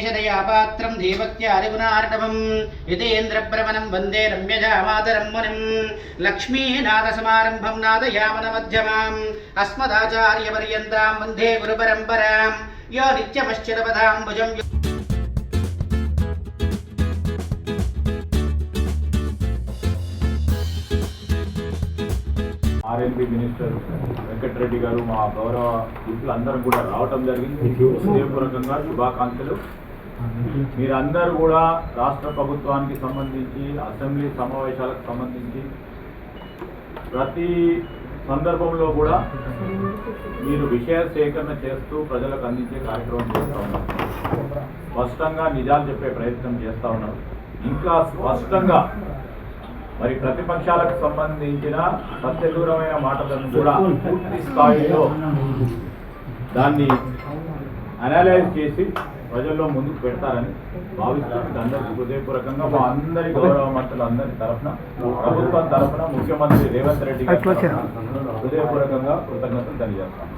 అశేషదయాపాత్రం దేవక్యారిగుణార్ణవం యతేంద్రభ్రమణం వందే రమ్యజామాతరం మునిం లక్ష్మీనాథసమారంభం నాదయామనమధ్యమాం అస్మదాచార్యపర్యంతాం వందే గురుపరంపరాం యో నిత్యమశ్చిరపదాంబుజం RMP minister Venkatareddy గారు మా గౌరవ మిత్రులందరూ కూడా రావటం జరిగింది. హృదయపూర్వకంగా శుభాకాంక్షలు. మీరందరూ కూడా రాష్ట్ర ప్రభుత్వానికి సంబంధించి అసెంబ్లీ సమావేశాలకు సంబంధించి ప్రతి సందర్భంలో కూడా మీరు విషయ సేకరణ చేస్తూ ప్రజలకు అందించే కార్యక్రమం చేస్తూ ఉన్నారు. స్పష్టంగా నిజాలు చెప్పే ప్రయత్నం చేస్తూ ఉన్నారు. ఇంకా స్పష్టంగా మరి ప్రతిపక్షాలకు సంబంధించిన సత్యదూరమైన మాటలను కూడా పూర్తి స్థాయిలో దాన్ని అనలైజ్ చేసి ప్రజల్లో ముందుకు పెడతారని భావిస్తున్నాను. అందరికీ హృదయపూర్వకంగా మా అందరి గౌరవ మంత్రులందరి తరఫున, ప్రభుత్వం తరఫున, ముఖ్యమంత్రి రేవంత్ రెడ్డి గారి హృదయపూర్వకంగా కృతజ్ఞతలు తెలియజేస్తాను.